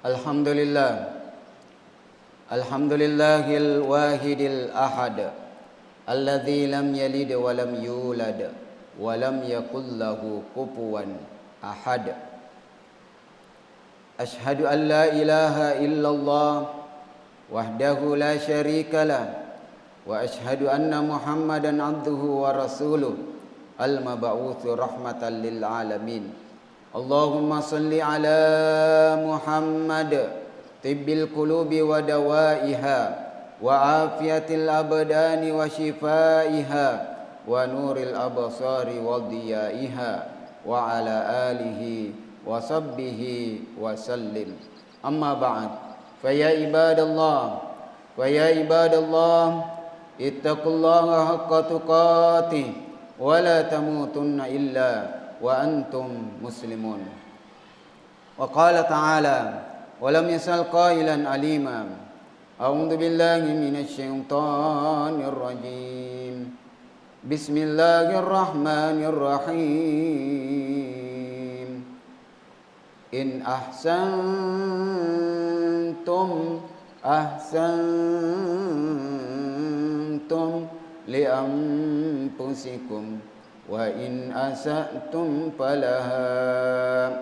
Alhamdulillah. Alhamdulillahil wahidil ahad, alladzi lam yalid wa lam yulad wa lam yakul lahu kufuwan ahad. Ashhadu an la ilaha illallah wahdahu la syarika lah, wa ashhadu anna Muhammadan abduhu wa rasuluh al-mab'utsu rahmatan lil alamin. Allahumma salli ala Muhammad tibbil qulubi wa dawaiha wa afiyatil abdani wa shifaiha wa nuril absari wa diyaiha wa ala alihi wa sahbihi wa sallim. Amma ba'd. Fa ya ibadallah ittaqullaha haqqa tuqatih wa la tamutunna illa wa antum muslimun. Wa qala ta'ala wa lam yasal qailan alima. A'udzu billahi minasy syaithanir rajim. Bismillahirrahmanirrahim. In ahsantum li anfusikum wa in asa'tum falaha.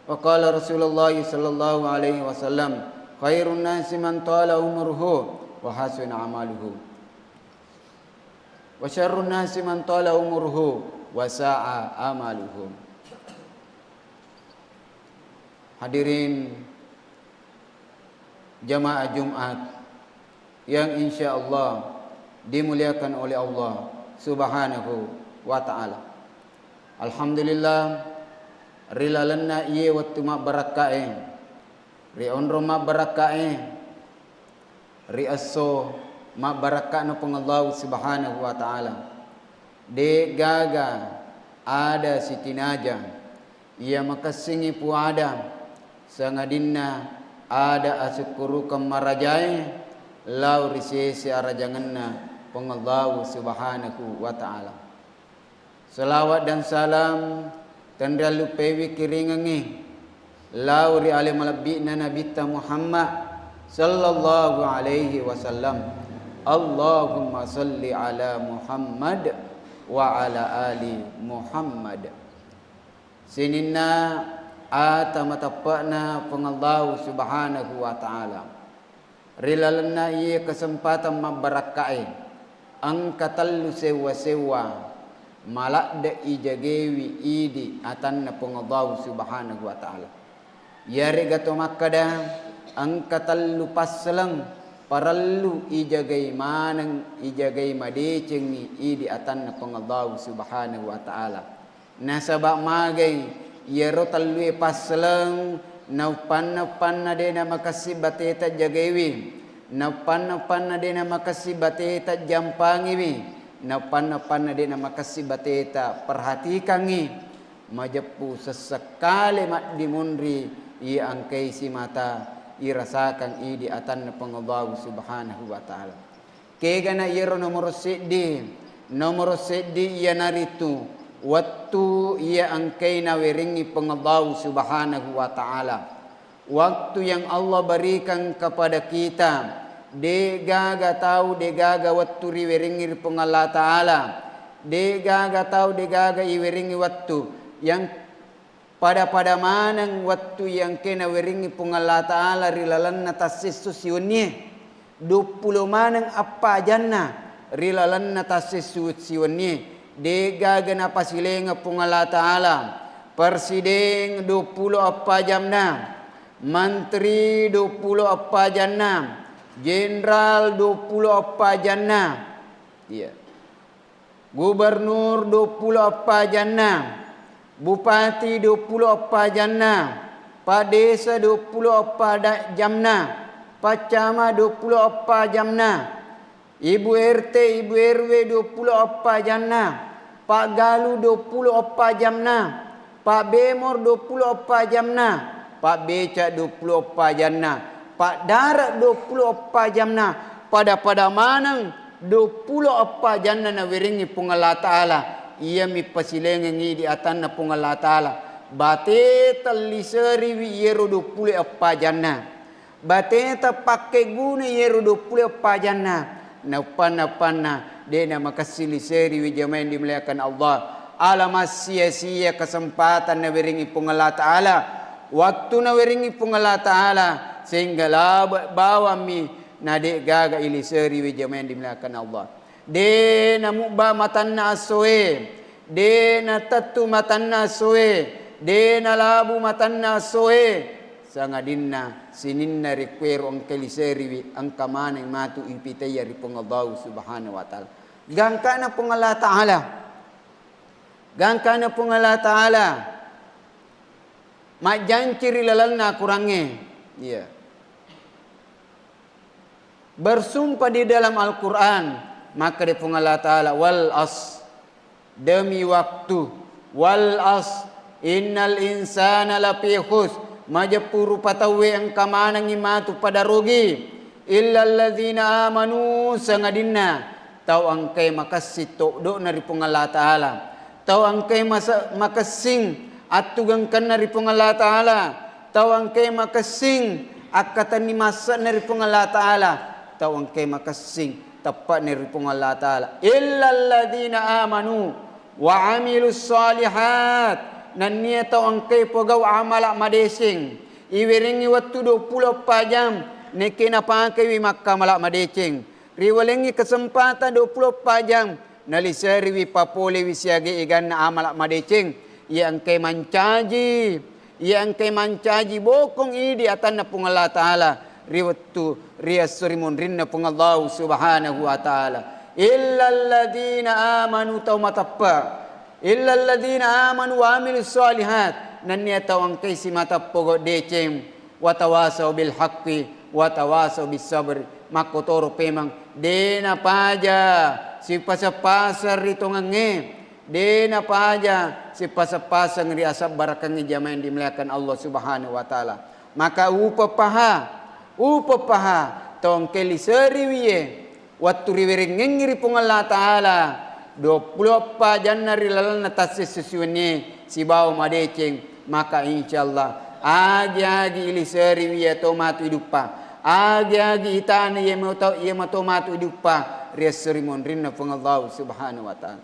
Wa qala Rasulullah sallallahu alaihi wasallam, khairun nasi man tala umruhu wa hasuna amaluhu, wa syarrun nasi man tala umruhu wa sa'a amaluhu. Hadirin jamaah Jumat yang insyaallah dimuliakan oleh Allah Subhanahu wa ta'ala. Alhamdulillah, rilalanna iye waktu mak barakae, ri onro mak barakae, ri asso mak barakana pengallahu Subhanahu wa ta'ala. De gaga ada sitinaja ia makasingi pu ada sangadinna ada asukuru kamarajai lau risesi arajanganna pengallahu Subhanahu wa ta'ala. Salawat dan salam tandalu pewi kiringangi lauri alim malabina nabita Muhammad sallallahu alaihi wasallam. Allahumma salli ala Muhammad wa ala ali Muhammad. Sininna atamatapana pengallahu Subhanahu wa ta'ala. Rilalana ia kesempatan mabarakai angkatallu sewa-sewa malak de ijagewi idi atanna pengallahu Subhanahu wa ta'ala. Yare gato makada angkatallu paslang parallu ijagai manang ijagai madecengi idi atanna pengallahu Subhanahu wa ta'ala. Nasabak magai yaro tallu paslang naupan na dena makasih bateta jagewi, naupan na dena makasih bateta jampangiwi, naupan na dena makasih bateta perhatikangi, majepu sesekali mak dimundri ia angkai si mata irasakan idi atan pengallahu Subhanahu wa ta'ala. Kegana yaro nomor seddi ia naritu waktu ia angkai nawiringi pengallahu Subhanahu wa ta'ala. Waktu yang Allah berikan kepada kita, degaga tahu degaga waktu riwiringi pengallahu ta'ala, degaga tahu degaga iwiringi waktu yang pada manang waktu yang kena wiringi pengallahu ta'ala rilalan natasis susiunnya 20 manang apa janna rilalan natasis susiunnya. Degaga na pasilenga pengallahu ta'ala. Presiden 20 apa jamna, menteri 20 apa janna, jenderal 20 apa janna, iya, gubernur 20 apa janna, bupati 20 apa janna, pak desa 20 apa jamna, pak camat 20 apa jamna, Ibu RT, Ibu RW 20 apa jamna, Pak Galu 20 apa jamna, Pak Bemor 20 apa jamna, Pak Becak 20 apa jamna, Pak Darat 20 apa jamna, pada manang 20 apa jamna na wiringi pengallahu ta'ala. Ia mi pasilengi di atanna pengallahu ta'ala. bate teliseri yeru 20 apa jannah. Bate pakai guna yeru 20 apa jannah. Napana dena makasiliseri wijamain dimuliakan Allah. Alamat sia-sia kesempatan na wiringi pung Allah Ta'ala. Waktu na wiringi pung Allah Ta'ala. Sehingga bawa mi na dek gaga iliseri wijamain dimuliakan Allah. Dena mukba matanna asoe. Dena tatu matanna asoe. Dena labu matanna asoe. Sangadinna sininna rekwero ang keliseriwi ang kamanang matu impitaya ri pung Allah subhanahu wa ta'ala. Gangka na pung Allah Ta'ala. Gangka na pung Allah Ta'ala. Majanciri lalal na kurangnya. Ya. Bersumpah di dalam Al-Quran. Maka di pung Allah Ta'ala. Wal as. Demi waktu. Wal as. Innal insana lafi khus. Majapuru patawe ang kamanang imatu pada rugi illa alladzina amanu sangadinna tau ang kay makasito do na ripong Allah Ta'ala tau ang kay makasing at tugang kan na ripong Allah Ta'ala tau ang kay makasing akatan ni masa na ripong Allah Ta'ala tau ang kay makasing tapat na ripong Allah Ta'ala illa alladzina amanu wa amilus salihat nan niya tau ang kay pagaw amala madesing iwiringi waktu 24 jam neki na pakai wi makka malak madecing riwalengi kesempatan 24 jam nalisari wi papole wi siage igan na amala madecing yang kay mancaji bokong idi atan na pung Allah Ta'ala riwattu riyasurimun rinna pung Allah subhanahu wa ta'ala illa alladhina amanu tau matappa illa alladhina amanu wa amilus solihat nan niya tau ang kay si matappogo deceng watawasaw bil haqqi watawasaw bis sabr makotoro pemang dena paja si pasapasar rito ngange dena paja si pasapasang ri asab barakang jamain dimuliakan Allah subhanahu wa ta'ala maka upapaha tau ang kay liseri wiye wattu riwering ngiri pung Allah Ta'ala 24 Januari lalan natasis sesuanya si bau madeceng maka insyaallah agi iliseri wiya tomatu hidupa agi itana ye tomatu hidupa riasrimon rinna pung Allah subhanahu wa ta'ala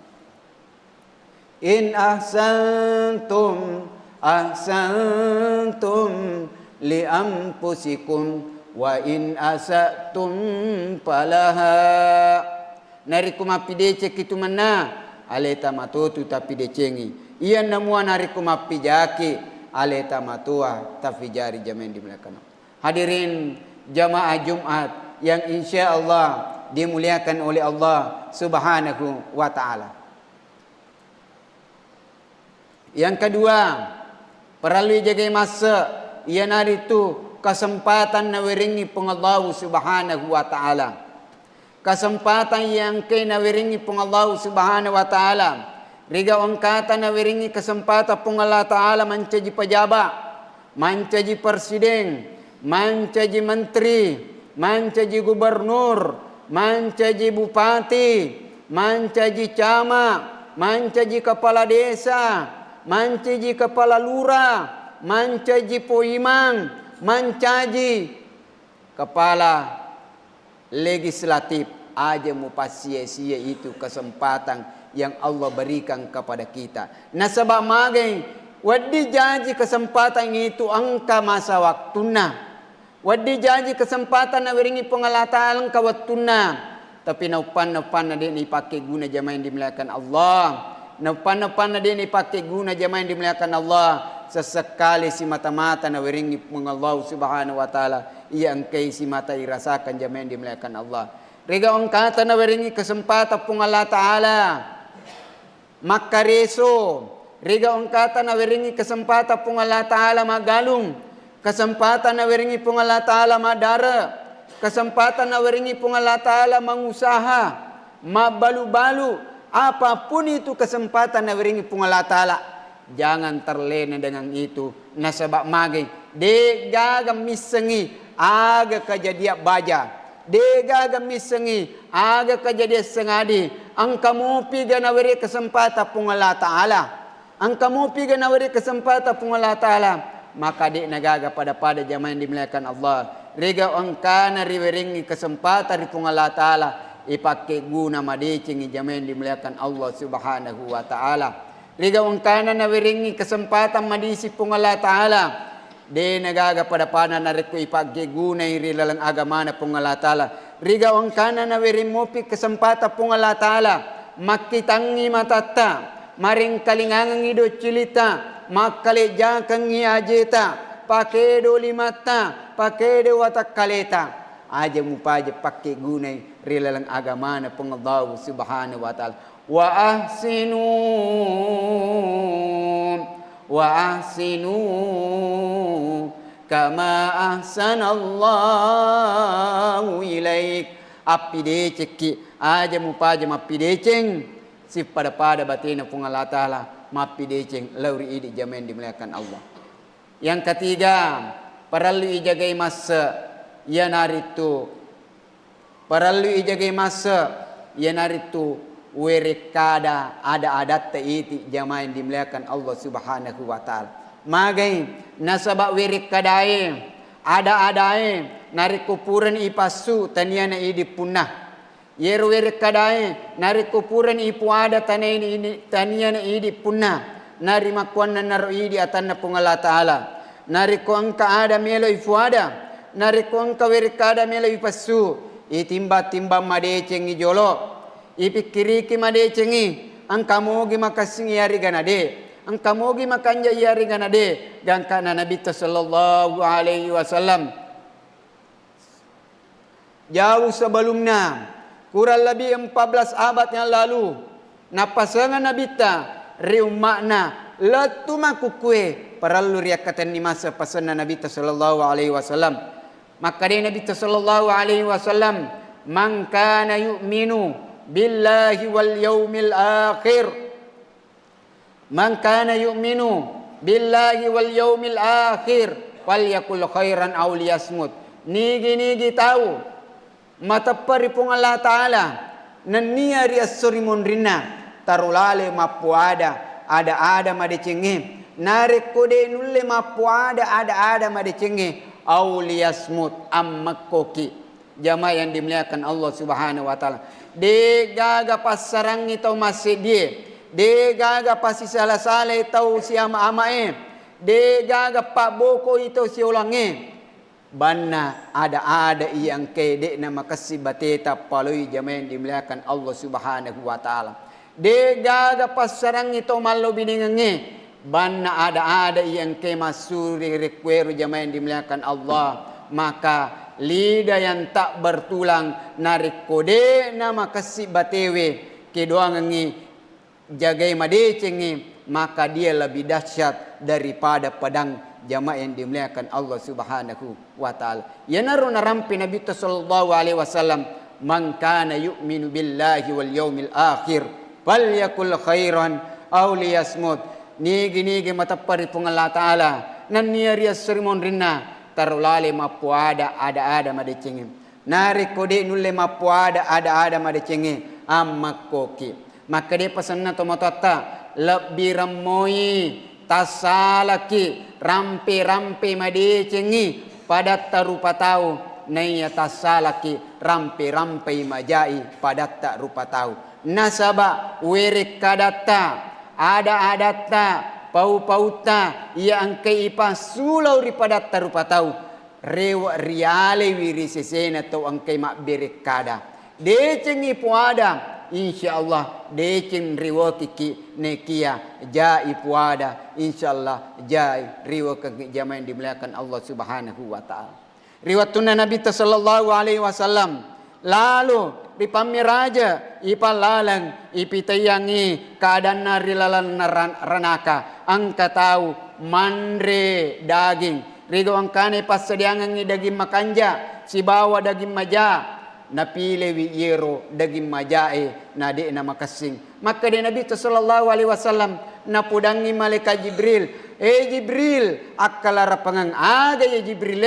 in ahsantum li anfusikum wa in asatum falaha nari kumapi decek itu mana aleta matotu tapi decengi iya namua nari kumapi jaki aleta matua tapi jari jamain dimuliakan hadirin jamaah Jumat yang insya Allah dimuliakan oleh Allah subhanahu wa ta'ala yang kedua perlu jaga masa iya nari tu kesempatan na wiringi pung Allah subhanahu wa ta'ala kesempatan yang kay nawiringi pung Allah subhanahu wa ta'ala riga angkata nawiringi kesempatan pung Allah ta'ala mancaji pejabat mancaji presiden mancaji menteri mancaji gubernur mancaji bupati mancaji camat mancaji kepala desa mancaji kepala lurah mancaji poimang mancaji kepala legislatif aja mau sia-sia itu kesempatan yang Allah berikan kepada kita. Nasabah magai wadi janji kesempatan itu angka masa waktuna. Wadi janji kesempatan na wiringi pengalatan angka waktuna. Tapi naupan dia ni pakai guna jamain dimuliakan Allah. Naupan dia ni pakai guna jamain dimuliakan Allah. Sesekali si mata-mata na wiringi pengallahu subhanahu wa ta'ala. Ia angkai si mata irasakan jamain dimuliakan Allah. Riga angkata na wiringi kesempatan pung Allah Ta'ala. Makareso. Riga angkata na wiringi kesempatan pung Allah Ta'ala magalung. Kesempatan na wiringi pung Allah Ta'ala madara. Kesempatan na wiringi pung Allah Ta'ala mangusaha. Mabalu-balu. Apapun itu kesempatan na wiringi pung Allah Ta'ala. Jangan terlena dengan itu. Nasabak magay. De gagam misengi. Aga kejadian baja. Dega gamisengi aga kejadian sengadi ang kamu piga nawiri kesempatan pung Allah Ta'ala Angkamu piga nawari kesempatan pun Allah Ta'ala. Maka dia nagaga pada jamaah yang dimuliakan Allah. Riga angkana riweringi kesempatan pun Allah Ta'ala. Ipakai guna madecing jamaah yang dimuliakan Allah Subhanahu wa Ta'ala. Riga angkana nawiringi kesempatan madisi pun Allah Ta'ala. Dia nagaga pada nariku ipakai guna iri lalang agama na pun Allah Ta'ala. Riga angkana nawirimupi kesempatan pun Allah Ta'ala. Makitangi matata. Maring kalingangan ido cilita, makale jakang ajeta, pakedo limata, pakedo watak kaleta. Aja mupaja pakai gunai rilalang agama na pengallahu subhanahu wa ta'ala. Wa ahsinu kama ahsanallahu ilaik. Api deceki, aja mupaja mapi deceng. Si pada batina pun Allah Ta'ala mapi deceng lauri idi jamin dimuliakan Allah. Yang ketiga, perlu ijagai masa ya naritu. Perlu ijagai masa ya naritu werekada ada adat iti jamain dimuliakan Allah Subhanahu wa Ta'ala. Magai nasabak werekadae ada narik kupuran ipasu taniana idi punah. Yerwer kadai nari kupuran ipu ada tanai ini tania na idi punna nari makuan na naro idi atanna pungala Ta'ala nari ko angka ada melo ifu ada nari ko angka wer kada melo ipasu itimba madeceng ijolo ipikiriki madecengi angka mogi makasing yari ganade angka mogi makanja yari ganade gangkana Nabi sallallahu alaihi wasallam jauh sebelumnya kurang lebih 14 abad yang lalu napasangan nabita riu makna letu makukue perlu riakatan ni masa pasangan nabita sallallahu alaihi wasallam maka dia nabita sallallahu alaihi wasallam man kana yu'minu billahi wal yaumil akhir man kana yu'minu billahi wal yaumil akhir falyakul khairan aw liyasmut nigi tahu matapari pun Allah Ta'ala nania riasuri monrina tarulale mapu ada madecengi narik kode nulle mapu ada madecengi auliasmut ammakoki jamaah yang dimuliakan Allah Subhanahu wa Ta'ala de gaga pasarang itau masih de gaga pasi salah itau siama amae de gaga pak boko itau si ulange Banna ada yang kedek nama kasih bateta palui jamain dimuliakan Allah Subhanahu wa Ta'ala. Dega pasarang itu malu biningange. Banna ada yang ke masuri rekweru jamain dimuliakan Allah. Maka lidah yang tak bertulang narik kode nama kasih batewe kedoangangi jagai madecengi maka dia lebih dahsyat daripada pedang jamaah yang dimuliakan Allah Subhanahu wa Ta'ala. Ya naru narampi Nabi sallallahu alaihi wasallam, man kana yu'minu billahi wal yaumil akhir falyakul khairan aw liyasmut. Nigi matapari pung Allah Ta'ala nan niya sermon rinna tarulale mapu ada madecengin. Nari kode nulle mapu ada madecengin amma koki. Maka dia pesanna tomatata lebih ramoi tasalaki rampe madecengi pada tarupa tahu naya tasalaki rampe majai pada tak rupa tahu nasaba werik kadata ada adata pau-pauta yang keipa sulau ripada tarupa tahu rewa riale wiri sesena to angkai mak berik kada decengi pu ada insyaallah decing riwa kiki nekia jai puada insyaallah jai riwa ke jamaah dimuliakan Allah Subhanahu wa Ta'ala. Riwayatuna Nabi sallallahu alaihi wasallam lalu dipamiraja ipalalang ipitayangi keadaan narilalan ranaka angka tahu mandre daging rigo angkane pas sediangangi daging makanja si bawa daging maja napile wi yero daging majae na de na makasing maka de Nabi sallallahu alaihi wasallam napudangi malaikat Jibril Jibril akalara pangang aga ya Jibril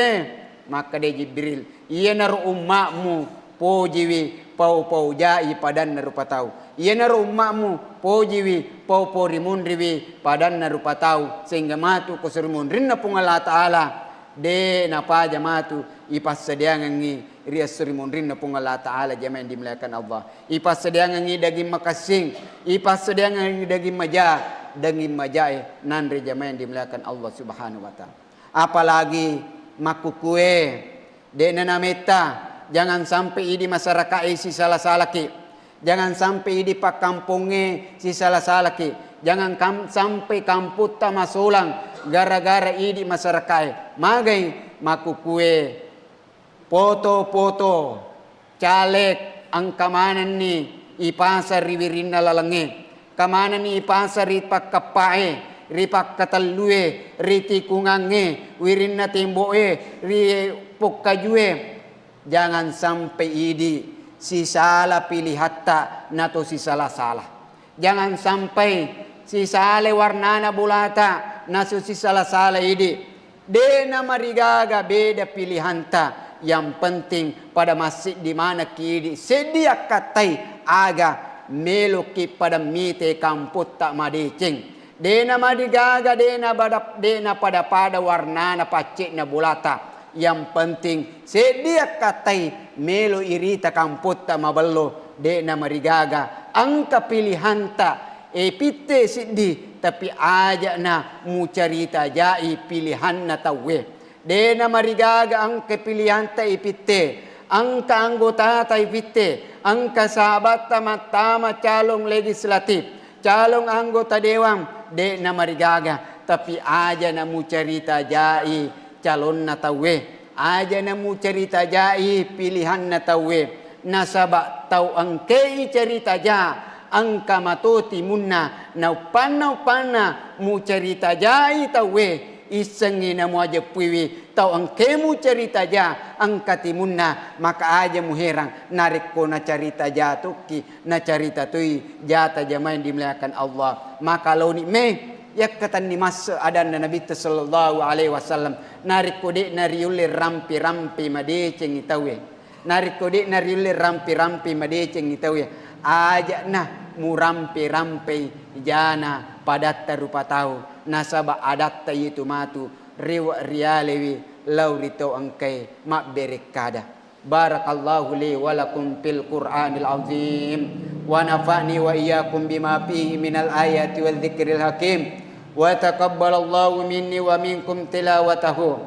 maka de Jibril iya naru ummakmu po jiwi pau jai padan narupa tahu Ia na rumahmu pojiwi popori mundriwi padan na rupa tau sehingga matu kusur mundrin na pung Allah Ta'ala de na paja matu ipas sediangan ngi rias suri mundrin na pung Allah Ta'ala jamain dimuliakan Allah. Ipas sediangan ngi daging makasing, ipas sediangan ngi daging majae nanre jamain dimuliakan Allah Subhanahu wa Ta'ala. Apalagi makukue de na nameta, jangan sampai di masyarakat si salah-salah ki. Jangan sampai di pak kampungnya si salah-salah ki. Jangan sampai kamput masulang gara-gara di masyarakat. Magai makukue foto-foto caleg ang kamanan ni ipasar riwirin na lalangi. Kamanan ni ipasar ripak kapae, ripak katalue, ritikungange, wirin na timboe, ripukajue. Jangan sampai si salah pilih hatta nato si salah-salah. Jangan sampai si sale warnana bulata naso si salah-salah Dena marigaga beda pilihanta. Yang penting pada masjid di mana kidi sedia katai aga meluki pada mite kamput tak madicing. Dena marigaga dena pada warnana pacik na bulata. Yang penting sedia katai melo irita kamput tak mabello dena marigaga angka pilihanta pite sidi tapi aja na mu carita jai pilihan na tawe dena marigaga angka pilihanta pite angka anggota ta pite angka sahabat tama calon legislatif calon anggota dewan dena marigaga tapi aja na mu carita jai calon na tawe aja na mu cerita jai pilihan na tawe nasaba tau ang kei cerita ja angka matoti munna na pana mu cerita jai tawe isengi na mu aja puiwi tau ang kemu cerita ja angka timunna maka aja mu herang narik ko na cerita ja tuki na cerita tui jata jamain dimuliakan Allah maka lo ni me yakatan ni masa adan Nabi sallallahu alaihi wasallam narik kode nariulir rampi madeceng itawe narik kode nariulir rampi madeceng itawe aja nah mu rampi jana padatta rupa tau nasaba adatta itu matu rialewi laurito angkai mak berekada. Barakallahu li wa lakum fil Qur'anil azim wa nafa'ni wa iyyakum bima fihi minal ayati wal dzikril hakim wa taqabbalallahu minni wa minkum tilawatahu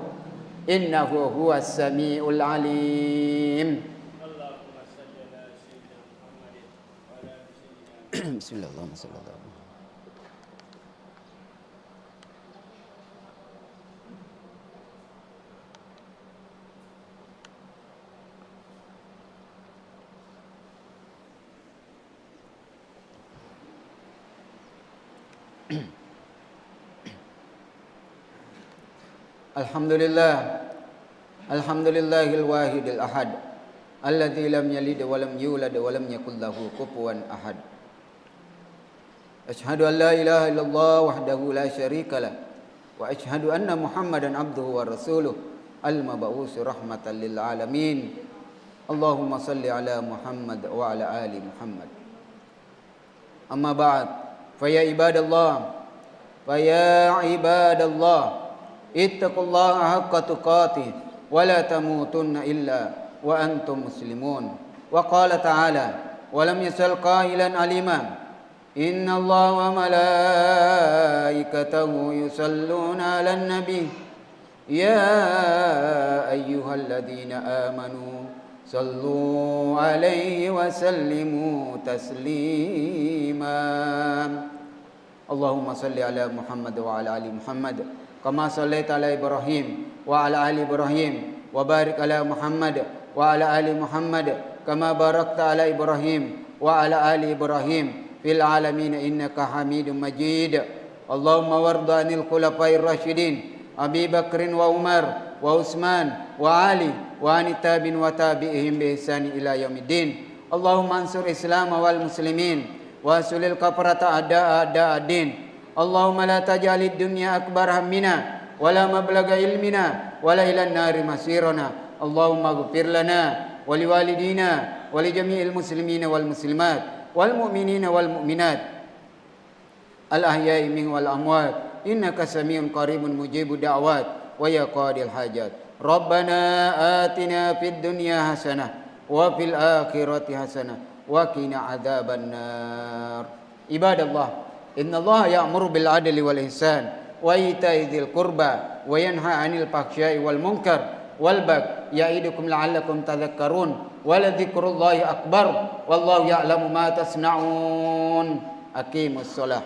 innahu huwas samiul alim. Allahumma salli ala sayyidina Muhammadin wa ala sayyidina Bismillahirrahmanirrahim. Alhamdulillahil wahidil ahad alladzi lam yalid wa lam yulad wa lam yakul lahu kufuwan ahad. Asyhadu an la ilaha illallah wahdahu la syarika lah wa asyhadu anna Muhammadan abduhu wa rasuluh al-mab'us rahmatan lil alamin. Allahumma salli ala Muhammad wa ala ali Muhammad. Amma ba'd, fa ya ibadallah ittaqullaha haqqa tuqatih wa la tamutunna illa wa antum muslimun. Wa qala ta'ala wa lam yasal qailan alima inna allaha wa malaikatahu yusalluna 'alan nabi ya ayyuhalladzina amanu sallu 'alaihi wa sallimu taslima. Allahumma salli ala Muhammad wa ala ali Muhammad kama sallaita ala Ibrahim wa ala ali Ibrahim wa barik ala Muhammad wa ala ali Muhammad kama barakta ala Ibrahim wa ala ali Ibrahim fil alamin innaka Hamidum Majid. Allahumma warda 'anil khulafa'ir rasyidin Abi Bakrin wa Umar wa Utsman wa Ali wa an tabi'in wa tabi'ihim bi ihsani ila yaumiddin. Allahumma ansur Islam wal muslimin wa sulil kafarata a'da'ad-din. Allahumma la taj'alid dunya akbar hammina wala mablagha ilmina wala ilan nari masirana. Allahumma ighfir lana wa liwalidina wa li jami'il muslimina wal muslimat والمؤمنين والمؤمنات الأحياء منهم والأموات إنك سميع قريب مجيب الدعوات ويا قاضي الحاجات ربنا آتنا في الدنيا حسنة وفي الآخرة حسنة وقنا عذاب النار عباد الله إن الله يأمر بالعدل والإحسان وإيتاء ذي القربى وينهى عن الفحشاء والمنكر والبغي يعظكم لعلكم تذكرون ولذكر الله أكبر والله يعلم ما تصنعون أقيموا الصلاة